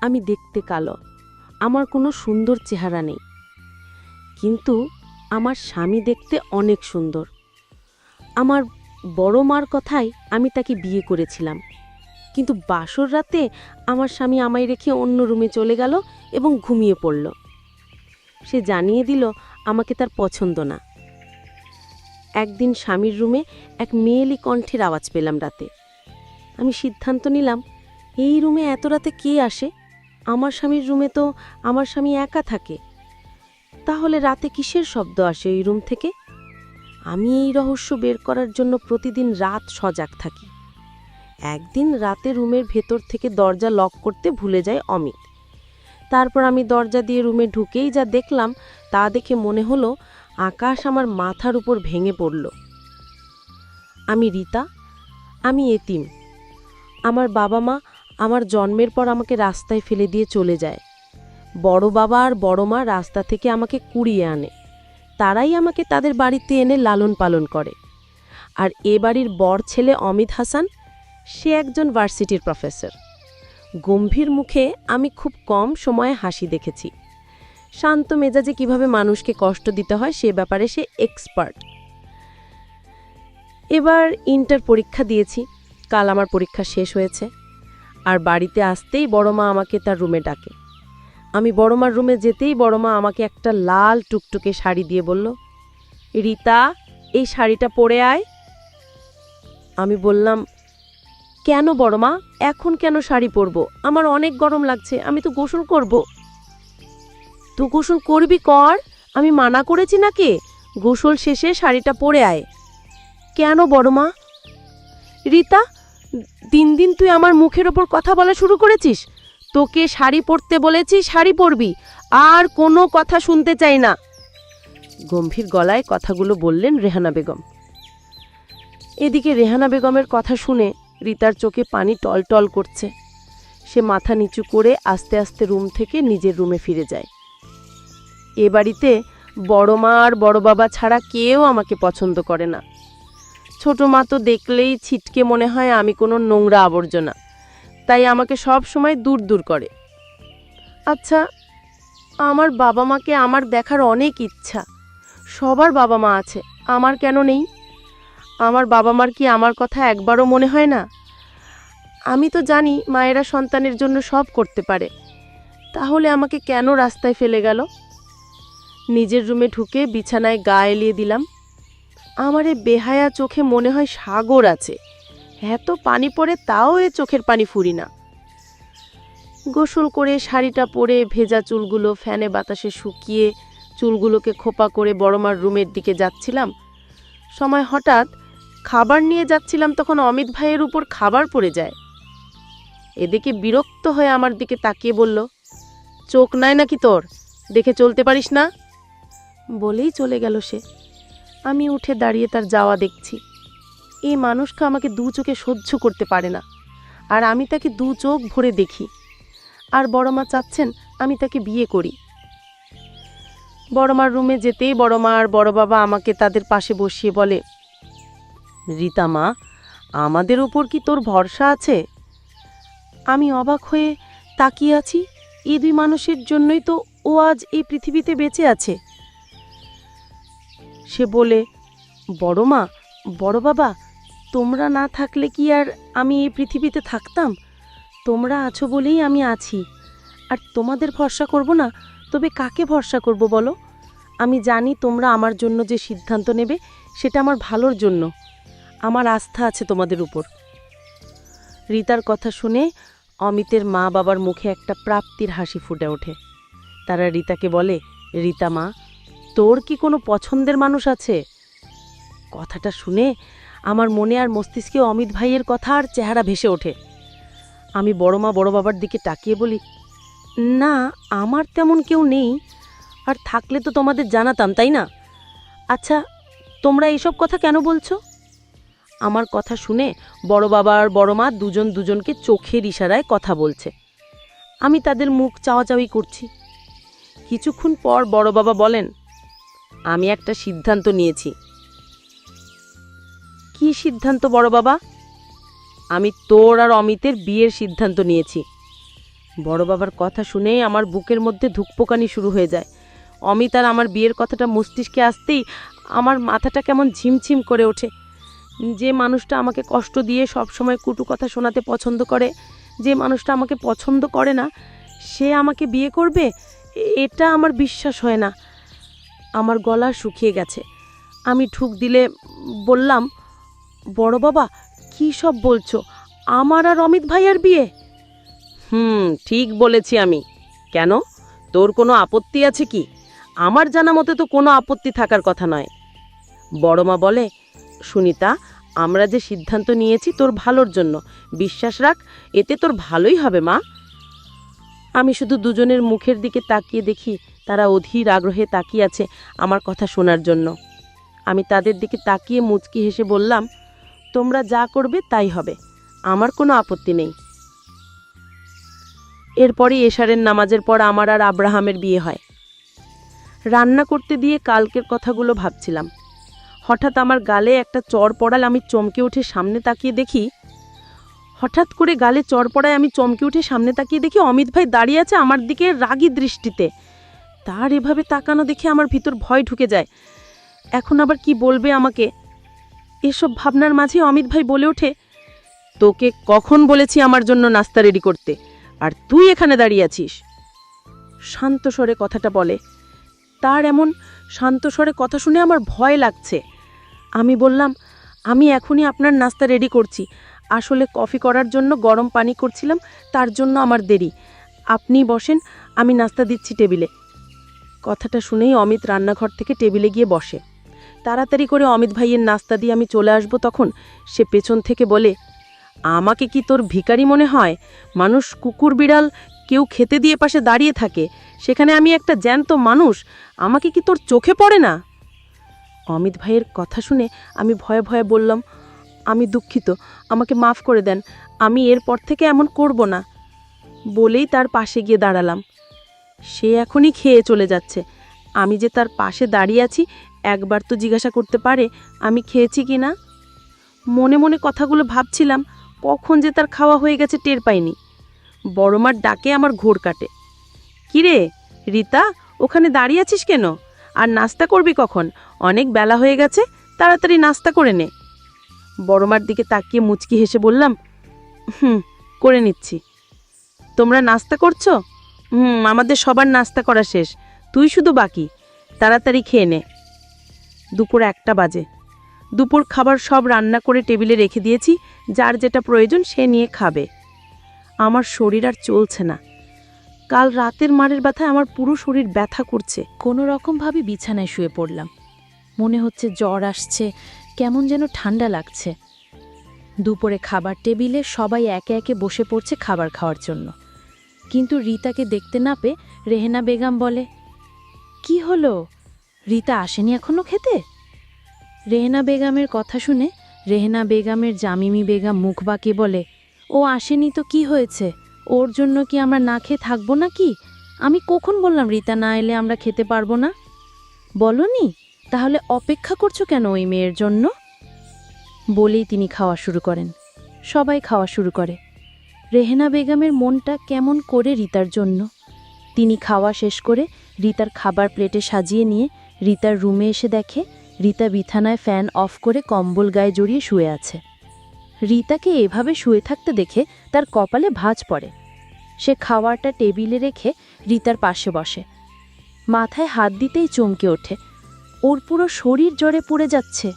আমি দেখতে কালো, আমার কোনো সুন্দর চেহারা নেই, কিন্তু আমার স্বামী দেখতে অনেক সুন্দর। আমার বড় মার কথায় আমি তাকে বিয়ে করেছিলাম, কিন্তু বাসর রাতে আমার স্বামী আমায় রেখে অন্য রুমে চলে গেল এবং ঘুমিয়ে পড়ল। সে জানিয়ে দিল আমাকে তার পছন্দ না। একদিন স্বামীর রুমে এক মেয়েলি কণ্ঠের আওয়াজ পেলাম রাতে। আমি সিদ্ধান্ত নিলাম, এই রুমে এত রাতে কে আসে? আমার স্বামীর রুমে তো আমার স্বামী একা থাকে, তাহলে রাতে কিসের শব্দ আসে এই রুম থেকে? আমি এই রহস্য বের করার জন্য প্রতিদিন রাত সজাগ থাকি। একদিন রাতে রুমের ভেতর থেকে দরজা লক করতে ভুলে যায় অমিত। তারপর আমি দরজা দিয়ে রুমে ঢুকেই যা দেখলাম তা দেখে মনে হলো আকাশ আমার মাথার উপর ভেঙে পড়ল। আমি রীতা, আমি এতিম। আমার বাবা মা আমার জন্মের পর আমাকে রাস্তায় ফেলে দিয়ে চলে যায়। বড় বাবা আর বড় মা রাস্তা থেকে আমাকে কুড়িয়ে আনে। তারাই আমাকে তাদের বাড়িতে এনে লালন পালন করে। আর এ বাড়ির বড় ছেলে অমিত হাসান, সে একজন ভার্সিটির প্রফেসর। গম্ভীর মুখে আমি খুব কম সময়ে হাসি দেখেছি। শান্ত মেজাজে কিভাবে মানুষকে কষ্ট দিতে হয় সে ব্যাপারে সে এক্সপার্ট। এবার ইন্টার পরীক্ষা দিয়েছি, কাল আমার পরীক্ষা শেষ হয়েছে। আর বাড়িতে আসতেই বড় মা আমাকে তার রুমে ডাকে। আমি বড় মার রুমে যেতেই বড় মা আমাকে একটা লাল টুকটুকে শাড়ি দিয়ে বলল, রীতা, এই শাড়িটা পরে আয়। আমি বললাম, কেন বড় মা, এখন কেন শাড়ি পরবো? আমার অনেক গরম লাগছে, আমি তো গোসল করব। তুই গোসল করবি কর, আমি মানা করেছি নাকি? গোসল শেষে শাড়িটা পরে আয়। কেন বড় মা? রীতা, দিন দিন তুই আমার মুখের ওপর কথা বলা শুরু করেছিস। তোকে শাড়ি পরতে বলেছি, শাড়ি পরবি, আর কোনো কথা শুনতে চাই না। গম্ভীর গলায় কথাগুলো বললেন রেহানা বেগম। এদিকে রেহানা বেগমের কথা শুনে রীতার চোখে পানি টলটল করছে। সে মাথা নিচু করে আস্তে আস্তে রুম থেকে নিজের রুমে ফিরে যায়। এ বাড়িতে বড় মা আর বড় বাবা ছাড়া কেউ আমাকে পছন্দ করে না। ছোট মা তো দেখলেই ছিটকে মনে হয় আমি কোনো নোংরা আবর্জনা, তাই আমাকে সব সময় দূর দূর করে। আচ্ছা, আমার বাবা মাকে আমার দেখার অনেক ইচ্ছা। সবার বাবা মা আছে, আমার কেন নেই? আমার বাবা মার কি আমার কথা একবারও মনে হয় না? আমি তো জানি মায়েরা সন্তানের জন্য সব করতে পারে, তাহলে আমাকে কেন রাস্তায় ফেলে গেল? নিজের রুমে ঢুকে বিছানায় গা এলিয়ে দিলাম। আমার এ বেহায়া চোখে মনে হয় সাগর আছে। এত পানি পড়ে তাও এ চোখের পানি ফুরি না। গোসল করে শাড়িটা পরে ভেজা চুলগুলো ফ্যানে বাতাসে শুকিয়ে চুলগুলোকে খোপা করে বড়মার রুমের দিকে যাচ্ছিলাম। সময় হঠাৎ খাবার নিয়ে যাচ্ছিলাম, তখন অমিত ভাইয়ের উপর খাবার পড়ে যায়। এদিকে বিরক্ত হয়ে আমার দিকে তাকিয়ে বলল, চোখ নাই নাকি তোর? দেখে চলতে পারিস না? বলেই চলে গেল সে। আমি উঠে দাঁড়িয়ে তার যাওয়া দেখছি। এই মানুষকে আমাকে দু চোখে সহ্য করতে পারে না, আর আমি তাকে দু চোখ ভরে দেখি। আর বড়মা চাচ্ছেন আমি তাকে বিয়ে করি। বড়মার রুমে যেতেই বড়মা আর বড় বাবা আমাকে তাদের পাশে বসিয়ে বলে, রীতা মা, আমাদের ওপর কি তোর ভরসা আছে? আমি অবাক হয়ে তাকিয়ে আছি। এই দুই মানুষের জন্যই তো ও আজ এই পৃথিবীতে বেঁচে আছে। সে বলে, বড় মা, বড় বাবা, তোমরা না থাকলে কি আর আমি এই পৃথিবীতে থাকতাম? তোমরা আছো বলেই আমি আছি। আর তোমাদের ভরসা করব না, তবে কাকে ভরসা করব বলো? আমি জানি তোমরা আমার জন্য যে সিদ্ধান্ত নেবে সেটা আমার ভালোর জন্য। আমার আস্থা আছে তোমাদের উপর। রীতার কথা শুনে অমিতের মা বাবার মুখে একটা প্রাপ্তির হাসি ফুটে ওঠে। তারা রীতাকে বলে, রীতা মা, তোর কি কোনো পছন্দের মানুষ আছে? কথাটা শুনে আমার মনে আর মস্তিষ্কে অমিত ভাইয়ের কথা আর চেহারা ভেসে ওঠে। আমি বড় মা বড় বাবার দিকে তাকিয়ে বলি, না, আমার তেমন কেউ নেই, আর থাকলে তো তোমাদের জানাতাম, তাই না? আচ্ছা, তোমরা এইসব কথা কেন বলছো? আমার কথা শুনে বড় বাবা আর বড় মা দুজন দুজনকে চোখের ইশারায় কথা বলছে। আমি তাদের মুখ চাওয়াচাওয়ি করছি। কিছুক্ষণ পর বড় বাবা বলেন, আমি একটা সিদ্ধান্ত নিয়েছি। কি সিদ্ধান্ত বড় বাবা? আমি তোর আর অমিতের বিয়ের সিদ্ধান্ত নিয়েছি। বড় বাবার কথা শুনেই আমার বুকের মধ্যে ধুকপোকানি শুরু হয়ে যায়। অমিত আর আমার বিয়ের কথাটা মস্তিষ্কে আসতেই আমার মাথাটা কেমন ঝিমঝিম করে ওঠে। যে মানুষটা আমাকে কষ্ট দিয়ে সব সময় কটু কথা শোনাতে পছন্দ করে, যে মানুষটা আমাকে পছন্দ করে না, সে আমাকে বিয়ে করবে, এটা আমার বিশ্বাস হয় না। আমার গলা শুকিয়ে গেছে। আমি ঠুক দিলে বললাম, বড় বাবা কী সব বলছো? আমার আর অমিত ভাইয়ার বিয়ে? ঠিক বলেছি আমি। কেন, তোর কোনো আপত্তি আছে কি? আমার জানা মতে তো কোনো আপত্তি থাকার কথা নয়। বড়মা বলে, সুনিতা, আমরা যে সিদ্ধান্ত নিয়েছি তোর ভালোর জন্য, বিশ্বাস রাখ, এতে তোর ভালোই হবে মা। আমি শুধু দুজনের মুখের দিকে তাকিয়ে দেখি তারা অধীর আগ্রহে তাকিয়ে আছে আমার কথা শোনার জন্য। আমি তাদের দিকে তাকিয়ে মুচকি হেসে বললাম, তোমরা যা করবে তাই হবে, আমার কোনো আপত্তি নেই। এরপরই এশারের নামাজের পর আমার আর আব্রাহামের বিয়ে হয়। রান্না করতে দিয়ে কালকের কথাগুলো ভাবছিলাম। হঠাৎ আমার গালে একটা চড় পড়াল। আমি চমকে উঠে সামনে তাকিয়ে দেখি অমিত ভাই দাঁড়িয়ে আছে আমার দিকে রাগী দৃষ্টিতে। তার এভাবে তাকানো দেখে আমার ভিতর ভয় ঢুকে যায়। এখন আবার কি বলবে আমাকে? এসব ভাবনার মাঝে অমিত ভাই বলে ওঠে, তোকে কখন বলেছি আমার জন্য নাস্তা রেডি করতে, আর তুই এখানে দাঁড়িয়ে আছিস? শান্ত স্বরে কথাটা বলে। তার এমন শান্ত স্বরে কথা শুনে আমার ভয় লাগছে। আমি বললাম, আমি এখনই আপনার নাস্তা রেডি করছি। আসলে কফি করার জন্য গরম পানি করছিলাম, তার জন্য আমার দেরি। আপনি বসেন, আমি নাস্তা দিচ্ছি টেবিলে। কথাটা শুনেই অমিত রান্নাঘর থেকে টেবিলে গিয়ে বসে। তাড়াতাড়ি করে অমিত ভাইয়ের নাস্তা দিয়ে আমি চলে আসব, তখন সে পেছন থেকে বলে, আমাকে কি তোর ভিখারি মনে হয়? মানুষ, কুকুর বিড়াল কেউ খেতে দিয়ে পাশে দাঁড়িয়ে থাকে, সেখানে আমি একটা জ্যান্ত মানুষ, আমাকে কি তোর চোখে পড়ে না? অমিত ভাইয়ের কথা শুনে আমি ভয়ে ভয়ে বললাম, আমি দুঃখিত, আমাকে মাফ করে দেন, আমি এরপর থেকে এমন করব না। বলেই তার পাশে গিয়ে দাঁড়ালাম। সে এখনই খেয়ে চলে যাচ্ছে। আমি যে তার পাশে দাঁড়িয়ে আছি, একবার তো জিজ্ঞাসা করতে পারে আমি খেয়েছি কি না। মনে মনে কথাগুলো ভাবছিলাম, কখন যে তার খাওয়া হয়ে গেছে টের পাইনি। বড়মার ডাকে আমার ঘোর কাটে। কিরে রীতা, ওখানে দাঁড়িয়ে আছিস কেন? আর নাস্তা করবি কখন? অনেক বেলা হয়ে গেছে, তাড়াতাড়ি নাস্তা করে নে। বড়মার দিকে তাকিয়ে মুচকি হেসে বললাম, করে নিচ্ছি। তোমরা নাস্তা করছো? আমাদের সবার নাস্তা করা শেষ, তুই শুধু বাকি, তাড়াতাড়ি খেয়ে নে। দুপুর 1টা বাজে। দুপুর খাবার সব রান্না করে টেবিলে রেখে দিয়েছি, যার যেটা প্রয়োজন সে নিয়ে খাবে। আমার শরীর আর চলছে না। কাল রাতের মারের ব্যথায় আমার পুরো শরীর ব্যথা করছে। কোনো রকমভাবে বিছানায় শুয়ে পড়লাম। মনে হচ্ছে জ্বর আসছে, কেমন যেন ঠান্ডা লাগছে। দুপুরে খাবার টেবিলে সবাই একে একে বসে পড়ছে খাবার খাওয়ার জন্য, কিন্তু রীতাকে দেখতে না পেয়ে রেহেনা বেগম বলে, কি হলো, রীতা আসেনি এখনো খেতে? রেহেনা বেগমের কথা শুনে রেহেনা বেগমের জামিমি বেগম মুখ বাঁকিয়ে বলে, ও আসেনি তো কি হয়েছে, ওর জন্য কি আমরা না খেয়ে থাকবো নাকি? আমি কখন বললাম রীতা না এলে আমরা খেতে পারবো না? বলনি? তাহলে অপেক্ষা করছো কেন ওই মেয়ের জন্য? বলেই তিনি খাওয়া শুরু করেন। সবাই খাওয়া শুরু করে। রেহেনা বেগমের মনটা কেমন করে রীতার জন্য। তিনি খাওয়া শেষ করে রীতার খাবার প্লেটে সাজিয়ে নিয়ে রীতার রুমে এসে দেখে রীতা বিছানায় ফ্যান অফ করে কম্বল গায়ে জড়িয়ে শুয়ে আছে। রীতাকে এভাবে শুয়ে থাকতে দেখে তার কপালে ভাঁজ পড়ে। সে খাওয়ারটা টেবিলে রেখে রীতার পাশে বসে। মাথায় হাত দিতেই চমকে ওঠে, ওর পুরো শরীর জ্বরে পুড়ে যাচ্ছে।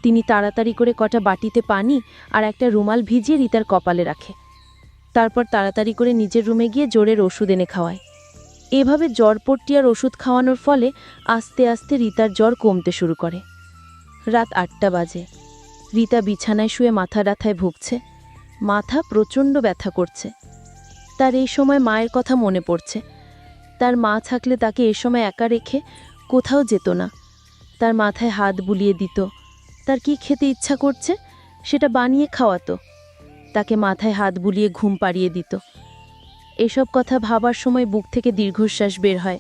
তিনি তাড়াতাড়ি করে কটা বাটিতে পানি আর একটা রুমাল ভিজিয়ে রীতার কপালে রাখে। তারপর তাড়াতাড়ি করে নিজের রুমে গিয়ে জ্বরের ওষুধ এনে খাওয়ায়। এভাবে জ্বরপট্টি আর ওষুধ খাওয়ানোর ফলে আস্তে আস্তে রীতার জ্বর কমতে শুরু করে। রাত 8টা বাজে। রীতা বিছানায় শুয়ে মাথা ব্যথায় ভুগছে। মাথা প্রচণ্ড ব্যথা করছে। তার এই সময় মায়ের কথা মনে পড়ছে। তার মা থাকলে তাকে এ সময় একা রেখে কোথাও যেত না, তার মাথায় হাত বুলিয়ে দিত, তার কি খেতে ইচ্ছা করছে সেটা বানিয়ে খাওয়াতো, তাকে মাথায় হাত বুলিয়ে ঘুম পাড়িয়ে দিত। এসব কথা ভাবার সময় বুক থেকে দীর্ঘশ্বাস বের হয়।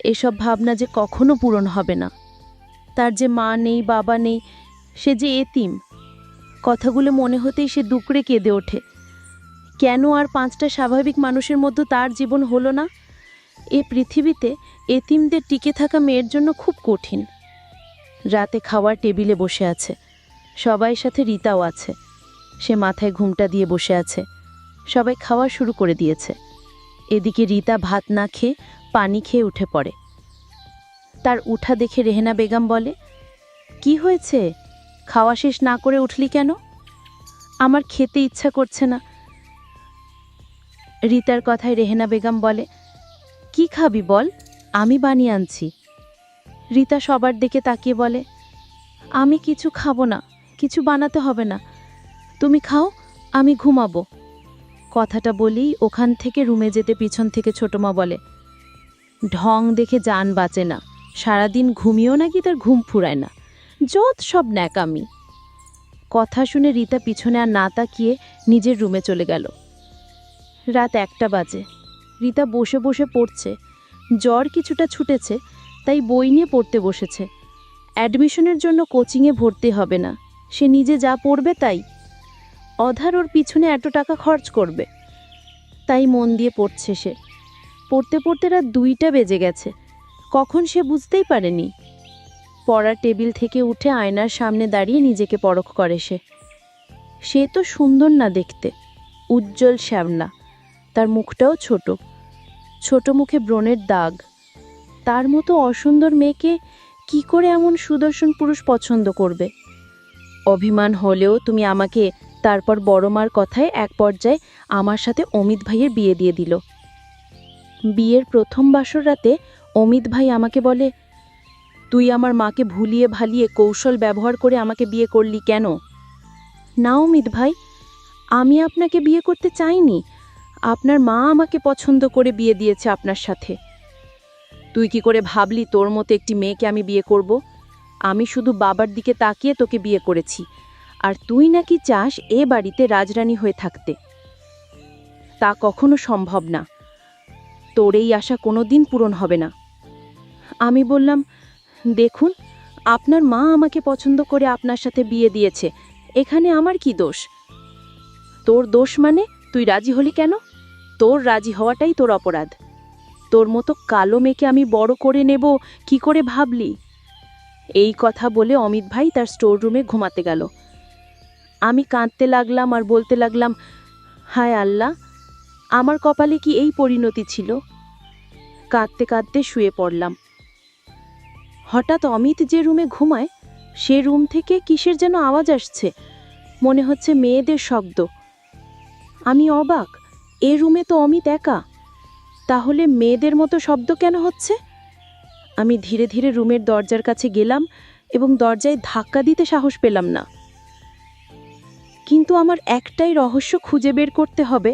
এসব ভাবনা যে কখনো পূরণ হবে না। তার যে মা নেই, বাবা নেই, সে যে এতিম। কথাগুলো মনে হতেই সে দুকড়ে কেঁদে ওঠে। কেন আর 5টা স্বাভাবিক মানুষের মধ্যে তার জীবন হলো না? এ পৃথিবীতে এতিমদের টিকে থাকা মেয়ের জন্য খুব কঠিন। রাতে খাওয়ার টেবিলে বসে আছে, সবাই সাথে রীতাও আছে। সে মাথায় ঘুমটা দিয়ে বসে আছে। সবাই খাওয়া শুরু করে দিয়েছে। এদিকে রীতা ভাত না খেয়ে পানি খেয়ে উঠে পড়ে। তার উঠা দেখে রেহেনা বেগম বলে, কি হয়েছে? খাওয়া শেষ না করে উঠলি কেন? আমার খেতে ইচ্ছা করছে না। রীতার কথায় রেহেনা বেগম বলে, কি খাবি বল, আমি বানিয়ে আনছি। রীতা সবার দিকে তাকিয়ে বলে, আমি কিছু খাবো না, কিছু বানাতে হবে না, তুমি খাও, আমি ঘুমাবো। কথাটা বলেই ওখান থেকে রুমে যেতে পিছন থেকে ছোট মা বলে, ঢং দেখে জান বাঁচে না, সারাদিন ঘুমিয়েও নাকি তার ঘুম ফুরায় না, যত সব ন্যাকামি। কথা শুনে রীতা পিছনে আর না তাকিয়ে নিজের রুমে চলে গেল। রাত 1টা বাজে। রীতা বসে বসে পড়ছে। জ্বর কিছুটা ছুটেছে, তাই বই নিয়ে পড়তে বসেছে। অ্যাডমিশনের জন্য কোচিংয়ে ভর্তি হবে না, সে নিজে যা পড়বে তাই। অধার ওর পিছনে এত টাকা খরচ করবে, তাই মন দিয়ে পড়ছে সে। পড়তে পড়তে রাত 2টা বেজে গেছে, কখন সে বুঝতেই পারেনি। পড়ার টেবিল থেকে উঠে আয়নার সামনে দাঁড়িয়ে নিজেকে পরখ করে সে। সে তো সুন্দর না দেখতে, উজ্জ্বল শ্যামলা, তার মুখটাও ছোট, ছোট মুখে ব্রণের দাগ। তার মতো অসুন্দর মেয়েকে কি করে এমন সুদর্শন পুরুষ পছন্দ করবে? অভিমান হলেও তুমি আমাকে, তারপর বড় মার কথায় এক পর্যায়ে আমার সাথে অমিত ভাইয়ের বিয়ে দিয়ে দিল। বিয়ের প্রথম বাসর রাতে অমিত ভাই আমাকে বলে, তুই আমার মাকে ভুলিয়ে ভালিয়ে কৌশল ব্যবহার করে আমাকে বিয়ে করলি কেন? না অমিত ভাই, আমি আপনাকে বিয়ে করতে চাইনি, আপনার মা আমাকে পছন্দ করে বিয়ে দিয়েছে আপনার সাথে। তুই কি করে ভাবলি তোর মতো একটি মেয়েকে আমি বিয়ে করব? আমি শুধু বাবার দিকে তাকিয়ে তোকে বিয়ে করেছি, আর তুই নাকি চাস এ বাড়িতে রাজরানী হয়ে থাকতে। তা কখনো সম্ভব না, তোর এই আশা কোনো দিন পূরণ হবে না। আমি বললাম, দেখুন, আপনার মা আমাকে পছন্দ করে আপনার সাথে বিয়ে দিয়েছে, এখানে আমার কি দোষ? তোর দোষ মানে তুই রাজি হলি কেন? তোর রাজি হওয়াটাই তোর অপরাধ। তোর মতো কালো মেয়েকে আমি বড় করে নেব কি করে ভাবলি? এই কথা বলে অমিত ভাই তার স্টোর রুমে ঘুমাতে গেল। আমি কাঁদতে লাগলাম আর বলতে লাগলাম, হায় আল্লাহ, আমার কপালে কি এই পরিণতি ছিল? কাঁদতে কাঁদতে শুয়ে পড়লাম। হঠাৎ অমিত যে রুমে ঘুমায় সে রুম থেকে কিসের যেন আওয়াজ আসছে, মনে হচ্ছে মেয়েদের শব্দ। আমি অবাক, এ রুমে তো অমিত একা, তাহলে মেয়েদের মতো শব্দ কেন হচ্ছে? আমি ধীরে ধীরে রুমের দরজার কাছে গেলাম এবং দরজায় ধাক্কা দিতে সাহস পেলাম না। কিন্তু আমার একটাই রহস্য খুঁজে বের করতে হবে,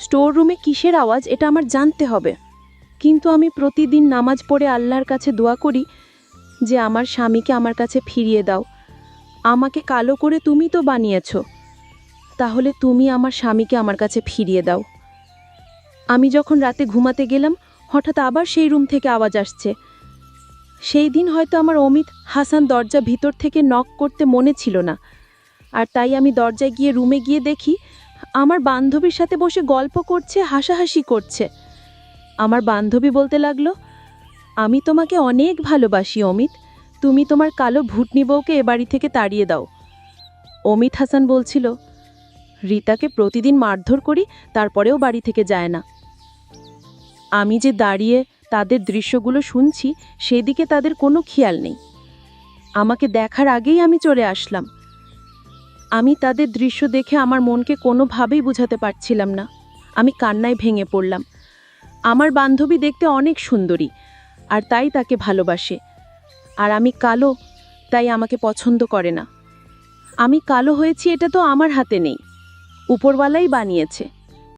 স্টোর রুমে কিসের আওয়াজ এটা আমার জানতে হবে। কিন্তু আমি প্রতিদিন নামাজ পড়ে আল্লাহর কাছে দোয়া করি যে আমার স্বামীকে আমার কাছে ফিরিয়ে দাও, আমাকে কালো করে তুমি তো বানিয়েছ, তাহলে তুমি আমার স্বামীকে আমার কাছে ফিরিয়ে দাও। আমি যখন রাতে ঘুমাতে গেলাম হঠাৎ আবার সেই রুম থেকে আওয়াজ আসছে। সেই দিন হয়তো আমার অমিত হাসান দরজা ভিতর থেকে নক করতে মনে ছিল না, আর তাই আমি দরজায় গিয়ে রুমে গিয়ে দেখি আমার বান্ধবীর সাথে বসে গল্প করছে, হাসাহাসি করছে। আমার বান্ধবী বলতে লাগলো, আমি তোমাকে অনেক ভালোবাসি অমিত, তুমি তোমার কালো ভুটনি বউকে এ বাড়ি থেকে তাড়িয়ে দাও। অমিত হাসান বলছিল, রীতাকে প্রতিদিন মারধর করি, তারপরেও বাড়ি থেকে যায় না। আমি যে দাঁড়িয়ে তাদের দৃশ্যগুলো শুনছি সেদিকে তাদের কোনো খেয়াল নেই। আমাকে দেখার আগেই আমি চলে আসলাম। আমি তাদের দৃশ্য দেখে আমার মনকে কোনোভাবেই বোঝাতে পারছিলাম না। আমি কান্নায় ভেঙে পড়লাম। আমার বান্ধবী দেখতে অনেক সুন্দরী, আর তাই তাকে ভালোবাসে, আর আমি কালো, তাই আমাকে পছন্দ করে না। আমি কালো হয়েছি এটা তো আমার হাতে নেই, উপরওয়ালাই বানিয়েছে।